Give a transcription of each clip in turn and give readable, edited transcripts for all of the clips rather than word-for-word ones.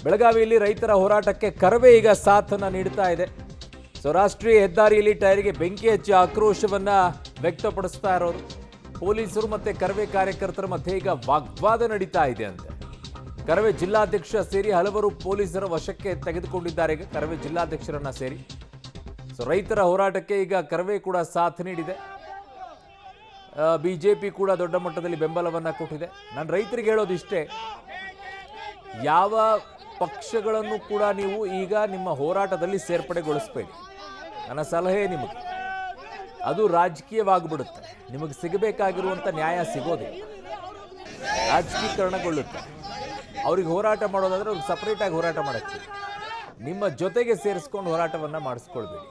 ಬೆಳಗಾವಿಯಲ್ಲಿ ರೈತರ ಹೋರಾಟಕ್ಕೆ ಕರವೇ ಈಗ ಸಾಥನ್ನು ನೀಡ್ತಾ ಇದೆ. ಸೊ ರಾಷ್ಟ್ರೀಯ ಹೆದ್ದಾರಿಯಲ್ಲಿ ಟೈರಿಗೆ ಬೆಂಕಿ ಹಚ್ಚಿ ಆಕ್ರೋಶವನ್ನ ವ್ಯಕ್ತಪಡಿಸ್ತಾ ಇರೋರು. ಪೊಲೀಸರು ಮತ್ತೆ ಕರವೇ ಕಾರ್ಯಕರ್ತರ ಮಧ್ಯೆ ಈಗ ವಾಗ್ವಾದ ನಡೀತಾ ಇದೆ ಅಂತೆ. ಕರವೇ ಜಿಲ್ಲಾಧ್ಯಕ್ಷ ಸೇರಿ ಹಲವರು ಪೊಲೀಸರ ವಶಕ್ಕೆ ತೆಗೆದುಕೊಂಡಿದ್ದಾರೆ. ಈಗ ಕರವೇ ಜಿಲ್ಲಾಧ್ಯಕ್ಷರನ್ನ ಸೇರಿ ಸೊ ರೈತರ ಹೋರಾಟಕ್ಕೆ ಈಗ ಕರವೇ ಕೂಡ ಸಾಥ್ ನೀಡಿದೆ. ಬಿಜೆಪಿ ಕೂಡ ದೊಡ್ಡ ಮಟ್ಟದಲ್ಲಿ ಬೆಂಬಲವನ್ನ ಕೊಟ್ಟಿದೆ. ನಾನು ರೈತರಿಗೆ ಹೇಳೋದಿಷ್ಟೇ, ಯಾವ ಪಕ್ಷಗಳನ್ನು ಕೂಡ ನೀವು ಈಗ ನಿಮ್ಮ ಹೋರಾಟದಲ್ಲಿ ಸೇರ್ಪಡೆಗೊಳಿಸಬೇಡಿ. ನನ್ನ ಸಲಹೆ ನಿಮಗೆ, ಅದು ರಾಜಕೀಯವಾಗಿಬಿಡುತ್ತೆ. ನಿಮಗೆ ಸಿಗಬೇಕಾಗಿರುವಂಥ ನ್ಯಾಯ ಸಿಗೋದಿಲ್ಲ, ರಾಜಕೀಕರಣಗೊಳ್ಳುತ್ತೆ. ಅವ್ರಿಗೆ ಹೋರಾಟ ಮಾಡೋದಾದ್ರೆ ಅವ್ರಿಗೆ ಸಪ್ರೇಟಾಗಿ ಹೋರಾಟ ಮಾಡೋಕ್ಕೆ, ನಿಮ್ಮ ಜೊತೆಗೆ ಸೇರಿಸ್ಕೊಂಡು ಹೋರಾಟವನ್ನು ಮಾಡಿಸ್ಕೊಳ್ಬೇಡಿ.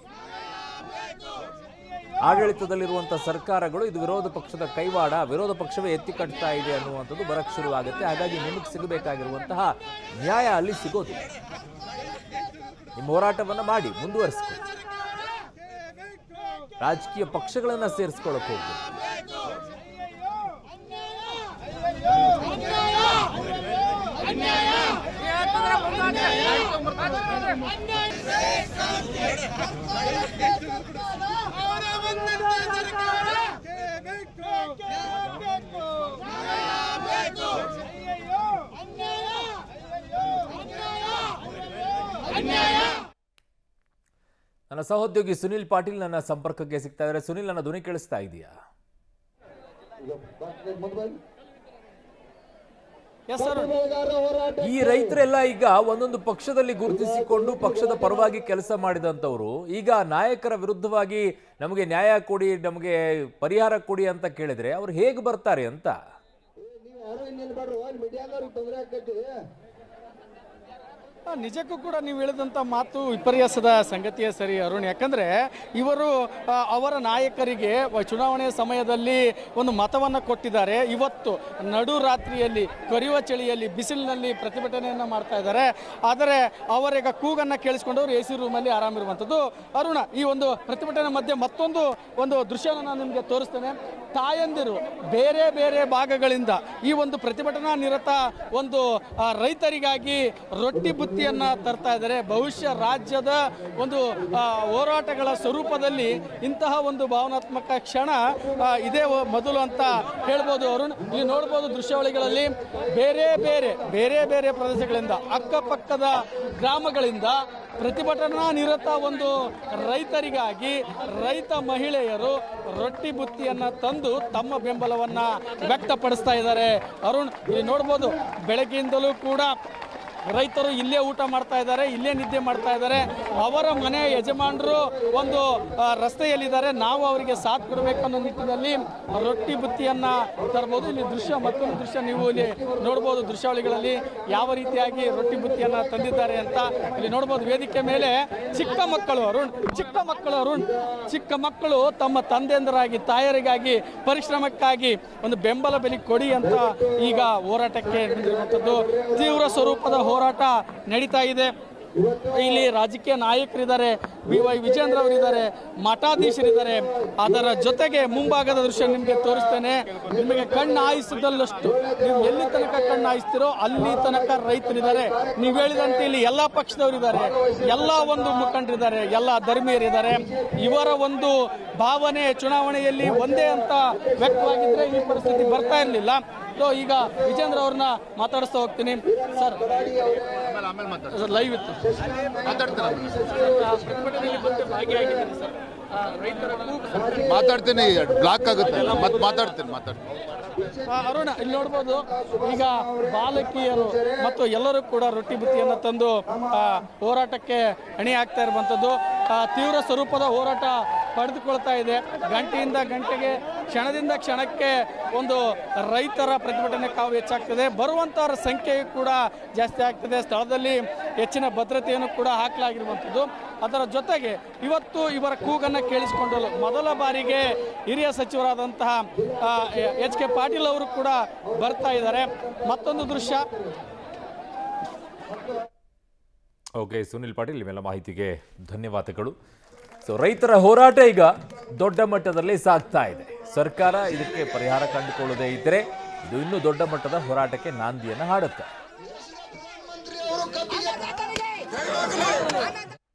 ಆಡಳಿತದಲ್ಲಿರುವಂಥ ಸರ್ಕಾರಗಳು ಇದು ವಿರೋಧ ಪಕ್ಷದ ಕೈವಾಡ, ವಿರೋಧ ಪಕ್ಷವೇ ಎತ್ತಿ ಕಟ್ತಾ ಇದೆ ಅನ್ನುವಂಥದ್ದು ಬರಕ್ಕೆ ಶುರುವಾಗುತ್ತೆ. ಹಾಗಾಗಿ ನಿಮಗೆ ಸಿಗಬೇಕಾಗಿರುವಂತಹ ನ್ಯಾಯ ಅಲ್ಲಿ ಸಿಗೋದಿಲ್ಲ. ನಿಮ್ಮ ಹೋರಾಟವನ್ನು ಮಾಡಿ ಮುಂದುವರಿಸ್ಕೊಳ್ಳಿ, ರಾಜಕೀಯ ಪಕ್ಷಗಳನ್ನು ಸೇರಿಸ್ಕೊಳ್ಳೋಕೆ ಹೋಗ್ಬೇಕು. ನನ್ನ ಸಹೋದ್ಯೋಗಿ ಸುನಿಲ್ ಪಾಟೀಲ್ ನನ್ನ ಸಂಪರ್ಕಕ್ಕೆ ಸಿಗ್ತಾ ಇದ್ದಾರೆ. ಸುನಿಲ್, ನನ್ನ ಧ್ವನಿ ಕೇಳಿಸ್ತಾ ಇದೆಯಾ? ಈ ರೈತರೆಲ್ಲ ಈಗ ಒಂದೊಂದು ಪಕ್ಷದಲ್ಲಿ ಗುರುತಿಸಿಕೊಂಡು ಪಕ್ಷದ ಪರವಾಗಿ ಕೆಲಸ ಮಾಡಿದಂಥವ್ರು ಈಗ ನಾಯಕರ ವಿರುದ್ಧವಾಗಿ ನಮಗೆ ನ್ಯಾಯ ಕೊಡಿ, ನಮಗೆ ಪರಿಹಾರ ಕೊಡಿ ಅಂತ ಕೇಳಿದ್ರೆ ಅವ್ರು ಹೇಗೆ ಬರ್ತಾರೆ ಅಂತ. ನಿಜಕ್ಕೂ ಕೂಡ ನೀವು ಹೇಳಿದಂಥ ಮಾತು ವಿಪರ್ಯಾಸದ ಸಂಗತಿಯೇ ಸರಿ ಅರುಣ್. ಯಾಕಂದರೆ ಇವರು ಅವರ ನಾಯಕರಿಗೆ ಚುನಾವಣೆಯ ಸಮಯದಲ್ಲಿ ಒಂದು ಮತವನ್ನು ಕೊಟ್ಟಿದ್ದಾರೆ. ಇವತ್ತು ನಡು ರಾತ್ರಿಯಲ್ಲಿ ಕೊರೆಯುವ ಚಳಿಯಲ್ಲಿ ಬಿಸಿಲಿನಲ್ಲಿ ಪ್ರತಿಭಟನೆಯನ್ನು ಮಾಡ್ತಾ ಇದ್ದಾರೆ. ಆದರೆ ಅವರೀಗ ಕೂಗನ್ನು ಕೇಳಿಸ್ಕೊಂಡವರು ಎ ಸಿ ರೂಮಲ್ಲಿ ಆರಾಮಿರುವಂಥದ್ದು. ಅರುಣ, ಈ ಒಂದು ಪ್ರತಿಭಟನೆ ಮಧ್ಯೆ ಮತ್ತೊಂದು ದೃಶ್ಯವನ್ನು ನಾನು ನಿಮಗೆ ತೋರಿಸ್ತೇನೆ. ತಾಯಂದಿರು ಬೇರೆ ಬೇರೆ ಭಾಗಗಳಿಂದ ಈ ಒಂದು ಪ್ರತಿಭಟನಾ ನಿರತ ಒಂದು ರೈತರಿಗಾಗಿ ರೊಟ್ಟಿ ಬುತ್ತಿಯನ್ನು ತರ್ತಾ ಇದ್ದಾರೆ. ಬಹುಶಃ ರಾಜ್ಯದ ಒಂದು ಹೋರಾಟಗಳ ಸ್ವರೂಪದಲ್ಲಿ ಇಂತಹ ಒಂದು ಭಾವನಾತ್ಮಕ ಕ್ಷಣ ಇದೇ ಮೊದಲು ಅಂತ ಹೇಳ್ಬೋದು ಅರುಣ್. ಇಲ್ಲಿ ನೋಡ್ಬೋದು ದೃಶ್ಯಾವಳಿಗಳಲ್ಲಿ ಬೇರೆ ಬೇರೆ ಪ್ರದೇಶಗಳಿಂದ, ಅಕ್ಕಪಕ್ಕದ ಗ್ರಾಮಗಳಿಂದ ಪ್ರತಿಭಟನಾ ನಿರತ ಒಂದು ರೈತರಿಗಾಗಿ ರೈತ ಮಹಿಳೆಯರು ರೊಟ್ಟಿ ಬುತ್ತಿಯನ್ನು ತಂದು ತಮ್ಮ ಬೆಂಬಲವನ್ನು ವ್ಯಕ್ತಪಡಿಸ್ತಾ ಇದ್ದಾರೆ ಅರುಣ್. ಇಲ್ಲಿ ನೋಡ್ಬೋದು ಬೆಳಗ್ಗೆಯಿಂದಲೂ ಕೂಡ ರೈತರು ಇಲ್ಲೇ ಊಟ ಮಾಡ್ತಾ ಇದ್ದಾರೆ, ಇಲ್ಲೇ ನಿದ್ದೆ ಮಾಡ್ತಾ ಇದ್ದಾರೆ. ಅವರ ಮನೆ ಯಜಮಾನರು ಒಂದು ರಸ್ತೆಯಲ್ಲಿದ್ದಾರೆ, ನಾವು ಅವರಿಗೆ ಸಾಥ್ ಕೊಡಬೇಕು ಅನ್ನೋ ನಿಟ್ಟಿನಲ್ಲಿ ರೊಟ್ಟಿ ಬುತ್ತಿಯನ್ನು ತರ್ಬೋದು. ಇಲ್ಲಿ ಮತ್ತೊಂದು ದೃಶ್ಯ ನೀವು ಇಲ್ಲಿ ನೋಡ್ಬೋದು ದೃಶ್ಯಾವಳಿಗಳಲ್ಲಿ ಯಾವ ರೀತಿಯಾಗಿ ರೊಟ್ಟಿ ಬುತ್ತಿಯನ್ನು ತಂದಿದ್ದಾರೆ ಅಂತ. ಇಲ್ಲಿ ನೋಡ್ಬೋದು ವೇದಿಕೆ ಮೇಲೆ ಚಿಕ್ಕ ಮಕ್ಕಳು ತಮ್ಮ ತಂದೆಯಂದರಾಗಿ ತಾಯರಿಗಾಗಿ ಪರಿಶ್ರಮಕ್ಕಾಗಿ ಒಂದು ಬೆಂಬಲ ಬೆಲೆ ಕೊಡಿ ಅಂತ ಈಗ ಹೋರಾಟಕ್ಕೆ ನಿಂತಿರುವಂಥದ್ದು. ತೀವ್ರ ಸ್ವರೂಪದ ಹೋರಾಟ ನಡೀತಾ ಇದೆ. ಇಲ್ಲಿ ರಾಜಕೀಯ ನಾಯಕರಿದ್ದಾರೆ, BY ವಿಜೇಂದ್ರ ಅವರಿದ್ದಾರೆ, ಮಠಾಧೀಶರಿದ್ದಾರೆ. ಅದರ ಜೊತೆಗೆ ಮುಂಭಾಗದ ದೃಶ್ಯ ನಿಮಗೆ ತೋರಿಸ್ತೇನೆ. ನಿಮಗೆ ಕಣ್ಣು ಹಾಯಿಸಿದಲ್ಲಷ್ಟು ನೀವು ಎಲ್ಲಿ ತನಕ ಕಣ್ಣು ಹಾಯಿಸ್ತೀರೋ ಅಲ್ಲಿ ತನಕ ರೈತರಿದ್ದಾರೆ. ನೀವು ಹೇಳಿದಂತೆ ಇಲ್ಲಿ ಎಲ್ಲ ಪಕ್ಷದವರಿದ್ದಾರೆ, ಎಲ್ಲ ಒಂದು ಮುಖಂಡರಿದ್ದಾರೆ, ಎಲ್ಲ ಧರ್ಮೀಯರಿದ್ದಾರೆ. ಇವರ ಒಂದು ಭಾವನೆ ಚುನಾವಣೆಯಲ್ಲಿ ಒಂದೇ ಅಂತ ವ್ಯಕ್ತವಾಗಿದ್ರೆ ಈ ಪರಿಸ್ಥಿತಿ ಬರ್ತಾ ಇರಲಿಲ್ಲ. ಸೊ ಈಗ ವಿಜೇಂದ್ರ ಅವ್ರನ್ನ ಮಾತಾಡಿಸ್ತಾ ಹೋಗ್ತೀನಿ. ಸರ್, ಲೈವ್ ಇತ್ತು ಮಾತಾಡ್ತೀನಿ, ಬ್ಲಾಕ್ ಆಗುತ್ತೆ, ಮತ್ತೆ ಮಾತಾಡ್ತೀನಿ. ಅರುಣ, ಇಲ್ಲಿ ನೋಡ್ಬೋದು ಈಗ ಬಾಲಕಿಯರು ಮತ್ತು ಎಲ್ಲರೂ ಕೂಡ ರೊಟ್ಟಿ ಬುತ್ತಿಯನ್ನು ತಂದು ಹೋರಾಟಕ್ಕೆ ಅಣಿ ಆಗ್ತಾ ಇರುವಂಥದ್ದು. ತೀವ್ರ ಸ್ವರೂಪದ ಹೋರಾಟ ಪಡೆದುಕೊಳ್ತಾ ಇದೆ. ಗಂಟೆಯಿಂದ ಗಂಟೆಗೆ, ಕ್ಷಣದಿಂದ ಕ್ಷಣಕ್ಕೆ ಒಂದು ರೈತರ ಪ್ರತಿಭಟನೆ ಕಾವು ಹೆಚ್ಚಾಗ್ತದೆ. ಬರುವಂಥವರ ಸಂಖ್ಯೆಯು ಕೂಡ ಜಾಸ್ತಿ ಆಗ್ತದೆ. ಸ್ಥಳದಲ್ಲಿ ಹೆಚ್ಚಿನ ಭದ್ರತೆಯನ್ನು ಕೂಡ ಹಾಕಲಾಗಿರುವಂಥದ್ದು. ಅದರ ಜೊತೆಗೆ ಇವತ್ತು ಇವರ ಕೂಗನ್ನು ಕೇಳಿಸಿಕೊಂಡಲು ಮೊದಲ ಬಾರಿಗೆ ಹಿರಿಯ ಸಚಿವರಾದಂತಹ HK ಪಾಟೀಲ್ ಅವರು ಕೂಡ ಬರ್ತಾ ಇದ್ದಾರೆ. ಮತ್ತೊಂದು ದೃಶ್ಯ. ಓಕೆ, ಸುನಿಲ್ ಪಾಟೀಲ್, ಇವೆಲ್ಲ ಮಾಹಿತಿಗೆ ಧನ್ಯವಾದಗಳು. ಸೊ ರೈತರ ಹೋರಾಟ ಈಗ ದೊಡ್ಡ ಮಟ್ಟದಲ್ಲಿ ಸಾಗ್ತಾ ಇದೆ. ಸರ್ಕಾರ ಇದಕ್ಕೆ ಪರಿಹಾರ ಕಂಡುಕೊಳ್ಳದೇ ಇದ್ದರೆ ಇದು ಇನ್ನೂ ದೊಡ್ಡ ಮಟ್ಟದ ಹೋರಾಟಕ್ಕೆ ನಾಂದಿಯನ್ನು ಹಾಡುತ್ತೆ. ಅನ್ನದಾತನಿಗೆ